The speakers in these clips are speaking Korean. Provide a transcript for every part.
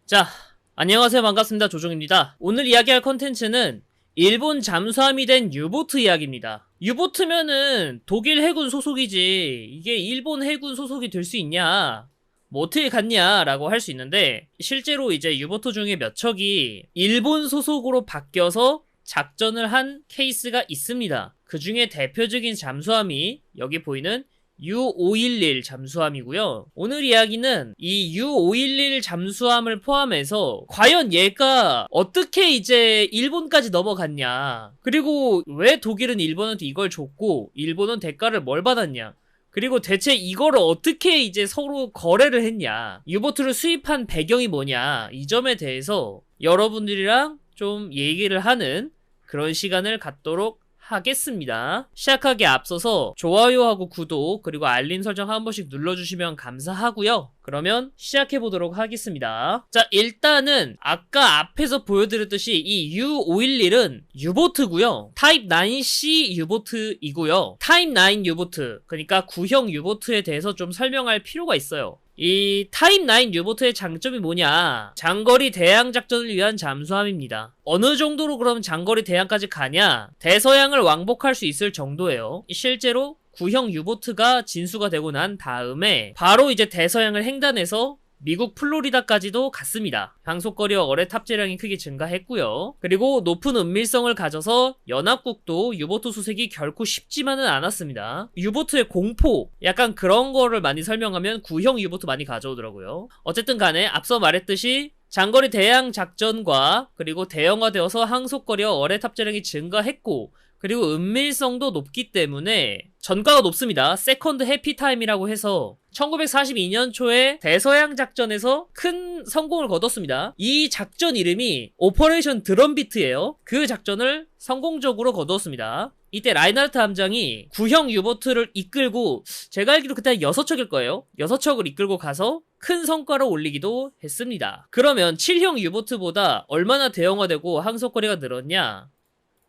자, 안녕하세요. 반갑습니다. 조종입니다. 오늘 이야기할 컨텐츠는 일본 잠수함이 된 유보트 이야기입니다. 유보트면은 독일 해군 소속이지 이게 일본 해군 소속이 될 수 있냐, 뭐 어떻게 갔냐 라고 할 수 있는데, 실제로 이제 유보트 중에 몇 척이 일본 소속으로 바뀌어서 작전을 한 케이스가 있습니다. 그 중에 대표적인 잠수함이 여기 보이는 U511 잠수함이고요. 오늘 이야기는 이 U511 잠수함을 포함해서 과연 얘가 어떻게 이제 일본까지 넘어갔냐, 그리고 왜 독일은 일본한테 이걸 줬고 일본은 대가를 뭘 받았냐, 그리고 대체 이거를 어떻게 이제 서로 거래를 했냐, 유보트를 수입한 배경이 뭐냐, 이 점에 대해서 여러분들이랑 좀 얘기를 하는 그런 시간을 갖도록 하겠습니다. 시작하기에 앞서서 좋아요하고 구독 그리고 알림 설정 한 번씩 눌러주시면 감사하고요. 그러면 시작해보도록 하겠습니다. 자, 일단은 아까 앞에서 보여드렸듯이 이 U511은 유보트고요. 타입 9C 유보트이고요. 타입 9 유보트, 그러니까 구형 유보트에 대해서 좀 설명할 필요가 있어요. 이 타입 9 유보트의 장점이 뭐냐, 장거리 대항 작전을 위한 잠수함입니다. 어느 정도로 그럼 장거리 대항까지 가냐, 대서양을 왕복할 수 있을 정도예요. 실제로 구형 유보트가 진수가 되고 난 다음에 바로 이제 대서양을 횡단해서 미국 플로리다까지도 갔습니다. 항속거리와 어뢰 탑재량이 크게 증가했고요. 그리고 높은 은밀성을 가져서 연합국도 유보트 수색이 결코 쉽지만은 않았습니다. 유보트의 공포, 약간 그런 거를 많이 설명하면 구형 유보트 많이 가져오더라고요. 어쨌든 간에 앞서 말했듯이 장거리 대항 작전과 그리고 대형화되어서 항속거리와 어뢰 탑재량이 증가했고, 그리고 은밀성도 높기 때문에 전가가 높습니다. 세컨드 해피타임이라고 해서 1942년 초에 대서양 작전에서 큰 성공을 거뒀습니다. 이 작전 이름이 오퍼레이션 드럼비트예요. 그 작전을 성공적으로 거두었습니다. 이때 라인하르트 함장이 구형 유보트를 이끌고, 제가 알기로 그때 6척일 거예요. 6척을 이끌고 가서 큰 성과를 올리기도 했습니다. 그러면 7형 유보트보다 얼마나 대형화되고 항속거리가 늘었냐?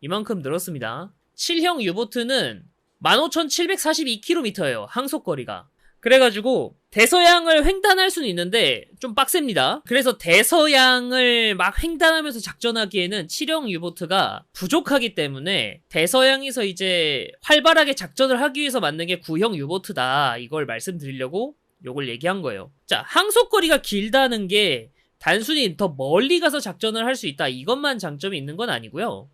이만큼 늘었습니다. 7형 유보트는 15,742km예요. 항속거리가. 그래가지고 대서양을 횡단할 수는 있는데 좀 빡셉니다. 그래서 대서양을 막 횡단하면서 작전하기에는 7형 유보트가 부족하기 때문에 대서양에서 이제 활발하게 작전을 하기 위해서 만든 게 9형 유보트다, 이걸 말씀드리려고 요걸 얘기한 거예요. 자, 항속거리가 길다는 게 단순히 더 멀리 가서 작전을 할 수 있다, 이것만 장점이 있는 건 아니고요.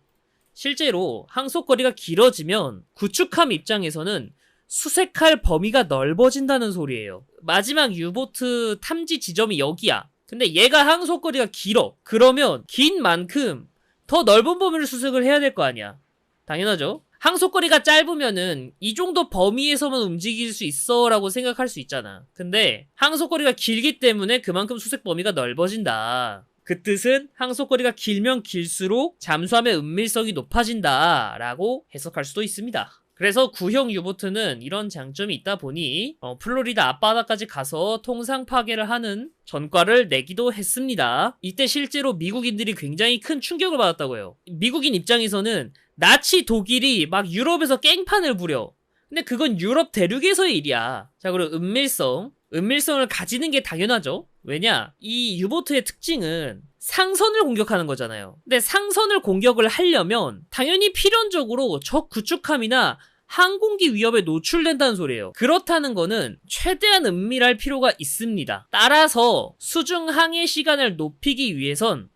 실제로 항속거리가 길어지면 구축함 입장에서는 수색할 범위가 넓어진다는 소리예요. 마지막 유보트 탐지 지점이 여기야. 근데 얘가 항속거리가 길어. 그러면 긴 만큼 더 넓은 범위를 수색을 해야 될 거 아니야. 당연하죠. 항속거리가 짧으면은 이 정도 범위에서만 움직일 수 있어 라고 생각할 수 있잖아. 근데 항속거리가 길기 때문에 그만큼 수색 범위가 넓어진다. 그 뜻은 항속거리가 길면 길수록 잠수함의 은밀성이 높아진다 라고 해석할 수도 있습니다. 그래서 구형 유보트는 이런 장점이 있다 보니 플로리다 앞바다까지 가서 통상 파괴를 하는 전과를 내기도 했습니다. 이때 실제로 미국인들이 굉장히 큰 충격을 받았다고 해요. 미국인 입장에서는 나치 독일이 막 유럽에서 깽판을 부려. 근데 그건 유럽 대륙에서의 일이야. 자, 그리고 은밀성을 가지는 게 당연하죠. 왜냐? 이 유보트의 특징은 상선을 공격하는 거잖아요. 근데 상선을 공격을 하려면 당연히 필연적으로 적 구축함이나 항공기 위협에 노출된다는 소리예요. 그렇다는 거는 최대한 은밀할 필요가 있습니다. 따라서 수중 항해 시간을 높이기 위해선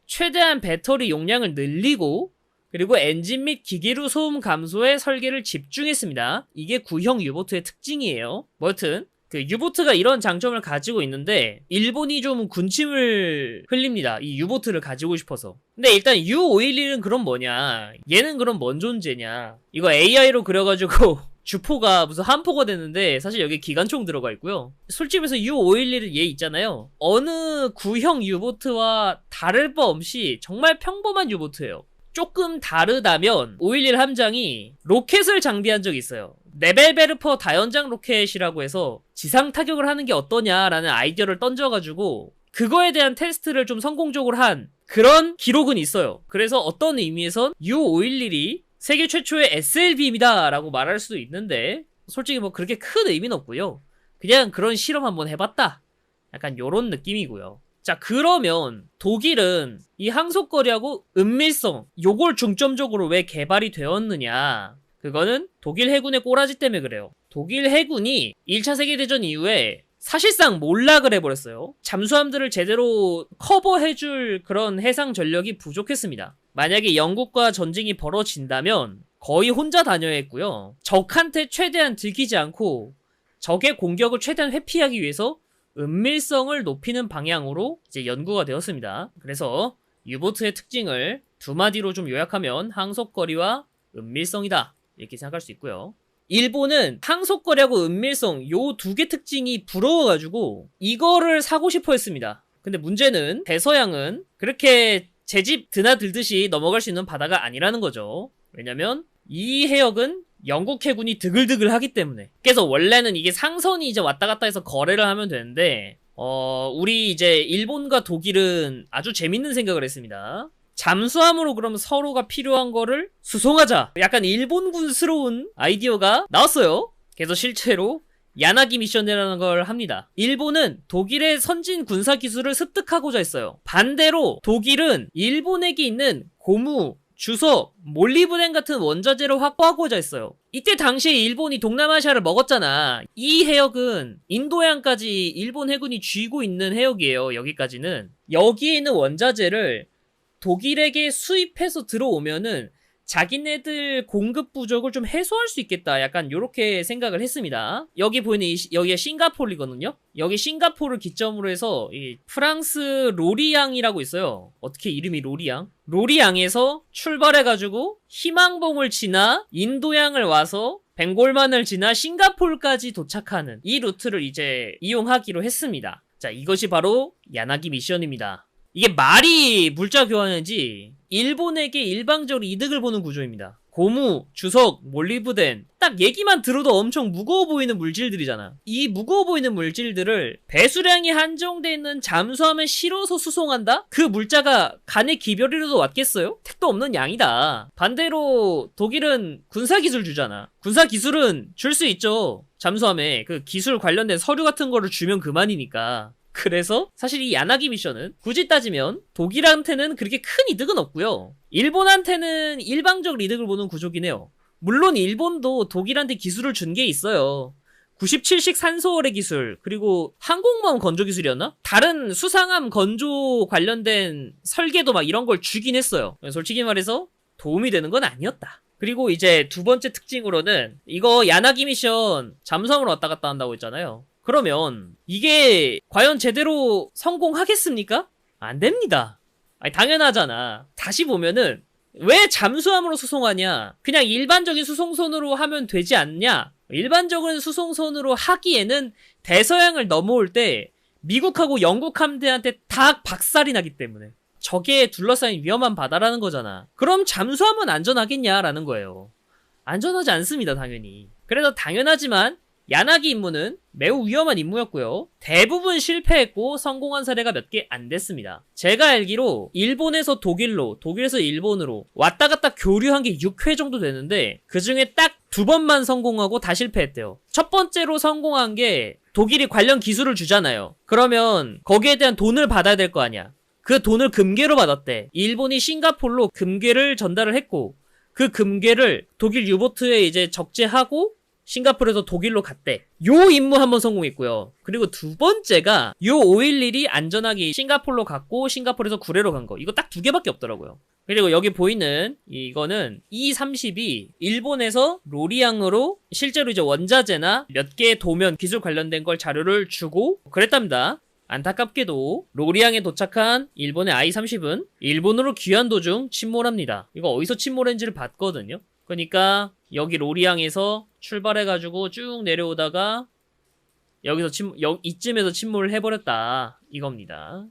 최대한 배터리 용량을 늘리고, 그리고 엔진 및 기계류 소음 감소에 설계를 집중했습니다. 이게 구형 유보트의 특징이에요. 뭐 여튼 그 유보트가 이런 장점을 가지고 있는데 일본이 좀 군침을 흘립니다. 이 유보트를 가지고 싶어서. 근데 일단 U511은 그럼 뭐냐, 얘는 그럼 뭔 존재냐. 이거 AI로 그려가지고 주포가 무슨 한포가 됐는데 사실 여기 기관총 들어가 있고요. 솔직히 말해서 U511은 얘 있잖아요. 어느 구형 유보트와 다를 바 없이 정말 평범한 유보트예요. 조금 다르다면 511 함장이 로켓을 장비한 적이 있어요. 네벨베르퍼 다연장 로켓이라고 해서 지상 타격을 하는 게 어떠냐라는 아이디어를 던져가지고 그거에 대한 테스트를 좀 성공적으로 한 그런 기록은 있어요. 그래서 어떤 의미에선 U511이 세계 최초의 SLB입니다 라고 말할 수도 있는데, 솔직히 뭐 그렇게 큰 의미는 없고요. 그냥 그런 실험 한번 해봤다, 약간 요런 느낌이고요. 자, 그러면 독일은 이 항속거리하고 은밀성 요걸 중점적으로 왜 개발이 되었느냐? 그거는 독일 해군의 꼬라지 때문에 그래요. 독일 해군이 1차 세계대전 이후에 사실상 몰락을 해버렸어요. 잠수함들을 제대로 커버해줄 그런 해상 전력이 부족했습니다. 만약에 영국과 전쟁이 벌어진다면 거의 혼자 다녀야 했고요. 적한테 최대한 들키지 않고 적의 공격을 최대한 회피하기 위해서 은밀성을 높이는 방향으로 이제 연구가 되었습니다. 그래서 유보트의 특징을 두 마디로 좀 요약하면 항속거리와 은밀성이다. 이렇게 생각할 수 있고요. 일본은 항속거리하고 은밀성 요 두 개 특징이 부러워가지고 이거를 사고 싶어 했습니다. 근데 문제는 대서양은 그렇게 제 집 드나들듯이 넘어갈 수 있는 바다가 아니라는 거죠. 왜냐면 이 해역은 영국 해군이 드글드글 하기 때문에. 그래서 원래는 이게 상선이 이제 왔다 갔다 해서 거래를 하면 되는데 우리 이제 일본과 독일은 아주 재밌는 생각을 했습니다. 잠수함으로 그럼 서로가 필요한 거를 수송하자. 약간 일본군스러운 아이디어가 나왔어요. 그래서 실제로 야나기 미션이라는 걸 합니다. 일본은 독일의 선진 군사 기술을 습득하고자 했어요. 반대로 독일은 일본에게 있는 고무, 주석, 몰리브덴 같은 원자재를 확보하고자 했어요. 이때 당시에 일본이 동남아시아를 먹었잖아. 이 해역은 인도양까지 일본 해군이 쥐고 있는 해역이에요. 여기까지는. 여기에 있는 원자재를 독일에게 수입해서 들어오면은 자기네들 공급 부족을 좀 해소할 수 있겠다. 약간 요렇게 생각을 했습니다. 여기 보이는 여기가 싱가포르이거든요. 여기 싱가포르를 기점으로 해서 이 프랑스 로리앙이라고 있어요. 어떻게 이름이 로리앙? 로리앙에서 출발해가지고 희망봉을 지나 인도양을 와서 벵골만을 지나 싱가포르까지 도착하는 이 루트를 이제 이용하기로 했습니다. 자, 이것이 바로 야나기 미션입니다. 이게 말이 물자 교환인지 일본에게 일방적으로 이득을 보는 구조입니다. 고무, 주석, 몰리브덴 딱 얘기만 들어도 엄청 무거워 보이는 물질들이잖아. 이 무거워 보이는 물질들을 배수량이 한정돼 있는 잠수함에 실어서 수송한다? 그 물자가 간의 기별이라도 왔겠어요? 택도 없는 양이다. 반대로 독일은 군사기술 주잖아. 군사기술은 줄 수 있죠. 잠수함에 그 기술 관련된 서류 같은 거를 주면 그만이니까. 그래서 사실 이 야나기 미션은 굳이 따지면 독일한테는 그렇게 큰 이득은 없고요. 일본한테는 일방적으로 이득을 보는 구조긴 해요. 물론 일본도 독일한테 기술을 준 게 있어요. 97식 산소어뢰 기술, 그리고 항공모함 건조 기술이었나? 다른 수상함 건조 관련된 설계도 막 이런 걸 주긴 했어요. 솔직히 말해서 도움이 되는 건 아니었다. 그리고 이제 두 번째 특징으로는 이거 야나기 미션 잠수함으로 왔다 갔다 한다고 했잖아요. 그러면 이게 과연 제대로 성공하겠습니까? 안 됩니다. 아니, 당연하잖아. 다시 보면은 왜 잠수함으로 수송하냐? 그냥 일반적인 수송선으로 하면 되지 않냐? 일반적인 수송선으로 하기에는 대서양을 넘어올 때 미국하고 영국 함대한테 다 박살이 나기 때문에 적에 둘러싸인 위험한 바다라는 거잖아. 그럼 잠수함은 안전하겠냐라는 거예요. 안전하지 않습니다, 당연히. 그래서 당연하지만 야나기 임무는 매우 위험한 임무였고요. 대부분 실패했고 성공한 사례가 몇 개 안 됐습니다. 제가 알기로 일본에서 독일로, 독일에서 일본으로 왔다 갔다 교류한 게 6회 정도 되는데 그 중에 딱 2번만 성공하고 다 실패했대요. 첫 번째로 성공한 게 독일이 관련 기술을 주잖아요. 그러면 거기에 대한 돈을 받아야 될 거 아니야. 그 돈을 금괴로 받았대. 일본이 싱가포르로 금괴를 전달을 했고 그 금괴를 독일 유보트에 이제 적재하고 싱가포르에서 독일로 갔대. 요 임무 한번 성공했고요. 그리고 두 번째가 요 511이 안전하게 싱가포르로 갔고 싱가포르에서 구례로 간 거. 이거 딱 2개밖에 없더라고요. 그리고 여기 보이는 이거는 E30이 일본에서 로리앙으로 실제로 이제 원자재나 몇 개의 도면 기술 관련된 걸 자료를 주고 그랬답니다. 안타깝게도 로리앙에 도착한 일본의 I-30은 일본으로 귀환 도중 침몰합니다. 이거 어디서 침몰했는지를 봤거든요. 그러니까 여기 로리앙에서 출발해가지고 쭉 내려오다가 여기서 이쯤에서 침몰을 해버렸다 이겁니다.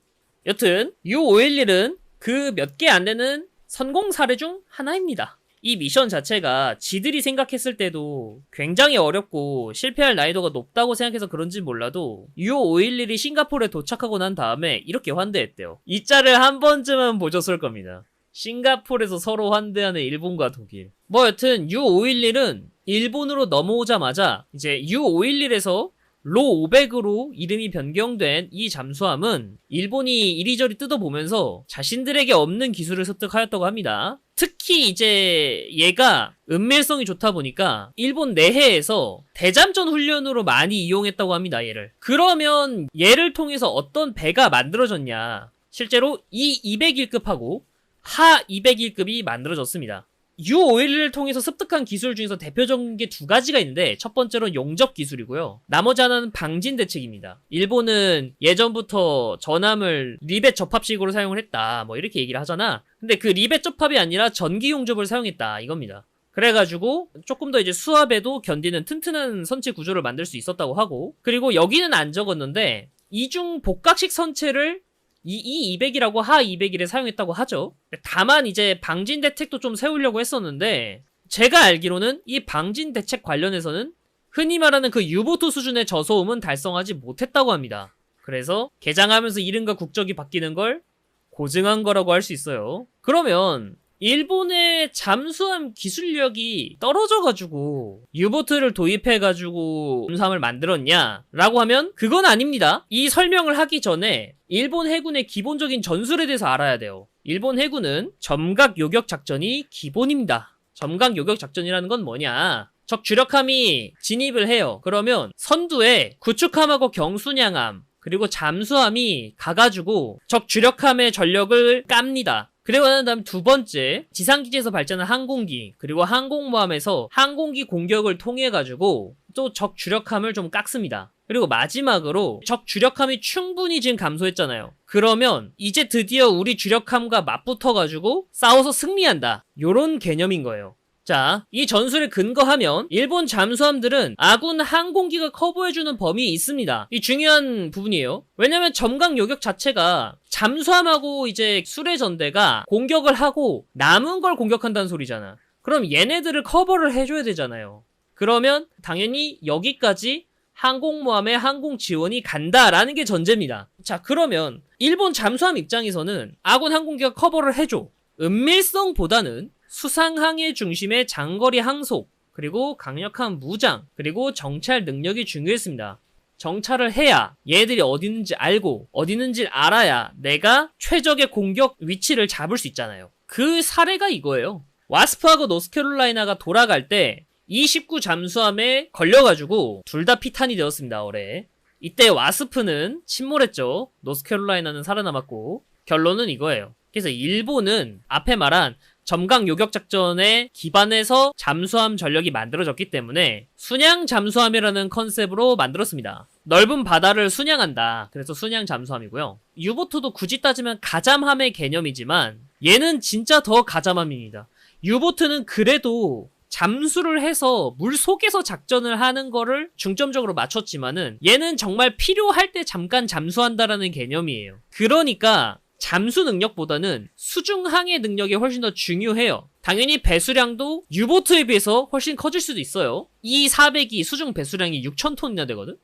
여튼 이 511은 그 몇 개 안 되는 선공 사례 중 하나입니다. 이 미션 자체가 지들이 생각했을 때도 굉장히 어렵고 실패할 난이도가 높다고 생각해서 그런지 몰라도 U511이 싱가포르에 도착하고 난 다음에 이렇게 환대했대요. 이 짤을 한 번쯤은 보셨을 겁니다. 싱가포르에서 서로 환대하는 일본과 독일. 뭐 여튼 U511은 일본으로 넘어오자마자 이제 U511에서 로 500으로 이름이 변경된 이 잠수함은 일본이 이리저리 뜯어보면서 자신들에게 없는 기술을 습득하였다고 합니다. 특히 이제 얘가 은밀성이 좋다 보니까 일본 내해에서 대잠전 훈련으로 많이 이용했다고 합니다. 얘를. 그러면 얘를 통해서 어떤 배가 만들어졌냐. 실제로 이 201급하고 하 201급이 만들어졌습니다. U51을 통해서 습득한 기술 중에서 대표적인 게 두 가지가 있는데 첫 번째로는 용접 기술이고요. 나머지 하나는 방진 대책입니다. 일본은 예전부터 전함을 리벳 접합식으로 사용을 했다. 뭐 이렇게 얘기를 하잖아. 근데 그 리벳 접합이 아니라 전기 용접을 사용했다. 이겁니다. 그래가지고 조금 더 이제 수압에도 견디는 튼튼한 선체 구조를 만들 수 있었다고 하고, 그리고 여기는 안 적었는데 이중 복각식 선체를 이 200이라고 하 201에 사용했다고 하죠. 다만 이제 방진 대책도 좀 세우려고 했었는데 제가 알기로는 이 방진 대책 관련해서는 흔히 말하는 그 유보트 수준의 저소음은 달성하지 못했다고 합니다. 그래서 개장하면서 이름과 국적이 바뀌는 걸 고증한 거라고 할 수 있어요. 그러면 일본의 잠수함 기술력이 떨어져가지고 유보트를 도입해가지고 잠수함을 만들었냐? 라고 하면 그건 아닙니다. 이 설명을 하기 전에 일본 해군의 기본적인 전술에 대해서 알아야 돼요. 일본 해군은 점각 요격 작전이 기본입니다. 점각 요격 작전이라는 건 뭐냐? 적 주력함이 진입을 해요. 그러면 선두에 구축함하고 경순양함 그리고 잠수함이 가가지고 적 주력함의 전력을 깝니다. 그리고 난 다음 두 번째, 지상기지에서 발전한 항공기, 그리고 항공모함에서 항공기 공격을 통해가지고 또 적 주력함을 좀 깎습니다. 그리고 마지막으로 적 주력함이 충분히 지금 감소했잖아요. 그러면 이제 드디어 우리 주력함과 맞붙어가지고 싸워서 승리한다. 요런 개념인 거예요. 자, 이 전술에 근거하면 일본 잠수함들은 아군 항공기가 커버해주는 범위에 있습니다. 이 중요한 부분이에요. 왜냐면 점각 요격 자체가 잠수함하고 이제 수레전대가 공격을 하고 남은 걸 공격한다는 소리잖아. 그럼 얘네들을 커버를 해줘야 되잖아요. 그러면 당연히 여기까지 항공모함의 항공 지원이 간다라는 게 전제입니다. 자, 그러면 일본 잠수함 입장에서는 아군 항공기가 커버를 해줘. 은밀성보다는 수상항해 중심의 장거리 항속, 그리고 강력한 무장, 그리고 정찰 능력이 중요했습니다. 정찰을 해야 얘들이 어디 있는지 알고 어디 있는지 알아야 내가 최적의 공격 위치를 잡을 수 있잖아요. 그 사례가 이거예요. 와스프하고 노스캐롤라이나가 돌아갈 때 E-19 잠수함에 걸려가지고 둘 다 피탄이 되었습니다. 올해. 이때 와스프는 침몰했죠. 노스캐롤라이나는 살아남았고 결론은 이거예요. 그래서 일본은 앞에 말한 점각 요격 작전에 기반해서 잠수함 전력이 만들어졌기 때문에 순양 잠수함이라는 컨셉으로 만들었습니다. 넓은 바다를 순양한다. 그래서 순양 잠수함이고요. 유보트도 굳이 따지면 가잠함의 개념이지만 얘는 진짜 더 가잠함입니다. 유보트는 그래도 잠수를 해서 물 속에서 작전을 하는 거를 중점적으로 맞췄지만은 얘는 정말 필요할 때 잠깐 잠수한다라는 개념이에요. 그러니까 잠수 능력보다는 수중항해 능력이 훨씬 더 중요해요. 당연히 배수량도 유보트에 비해서 훨씬 커질 수도 있어요. 이 400이 수중 배수량이 6,000톤이나 되거든?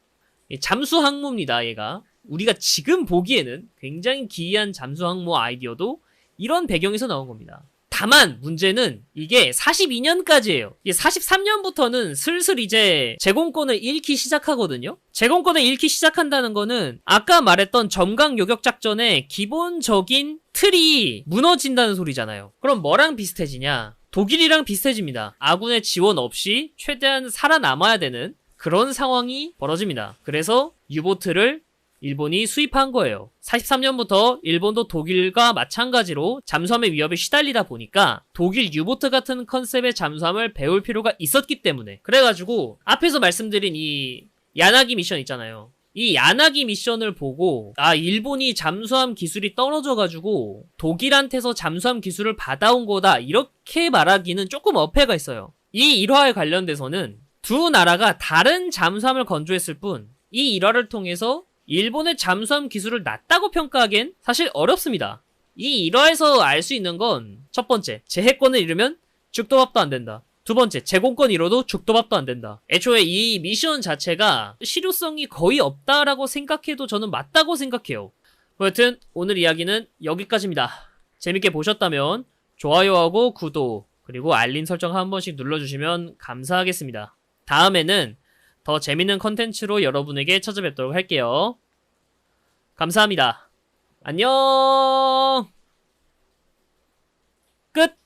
잠수 항모입니다, 얘가. 우리가 지금 보기에는 굉장히 기이한 잠수 항모 아이디어도 이런 배경에서 나온 겁니다. 다만 문제는 이게 42년까지예요. 이게 43년부터는 슬슬 이제 제공권을 잃기 시작하거든요. 제공권을 잃기 시작한다는 거는 아까 말했던 점각 요격 작전의 기본적인 틀이 무너진다는 소리잖아요. 그럼 뭐랑 비슷해지냐? 독일이랑 비슷해집니다. 아군의 지원 없이 최대한 살아남아야 되는 그런 상황이 벌어집니다. 그래서 유보트를 일본이 수입한 거예요. 43년부터 일본도 독일과 마찬가지로 잠수함의 위협에 시달리다 보니까 독일 유보트 같은 컨셉의 잠수함을 배울 필요가 있었기 때문에 그래가지고 앞에서 말씀드린 이 야나기 미션 있잖아요. 이 야나기 미션을 보고 일본이 잠수함 기술이 떨어져가지고 독일한테서 잠수함 기술을 받아온 거다 이렇게 말하기는 조금 어폐가 있어요. 이 일화에 관련돼서는 두 나라가 다른 잠수함을 건조했을 뿐 이 일화를 통해서 일본의 잠수함 기술을 낮다고 평가하기엔 사실 어렵습니다. 이 일화에서 알 수 있는 건 첫 번째, 제해권을 잃으면 죽도밥도 안 된다. 두 번째, 제공권 잃어도 죽도밥도 안 된다. 애초에 이 미션 자체가 실효성이 거의 없다라고 생각해도 저는 맞다고 생각해요. 여튼 오늘 이야기는 여기까지입니다. 재밌게 보셨다면 좋아요하고 구독 그리고 알림 설정 한 번씩 눌러주시면 감사하겠습니다. 다음에는 더 재밌는 컨텐츠로 여러분에게 찾아뵙도록 할게요. 감사합니다. 안녕. 끝.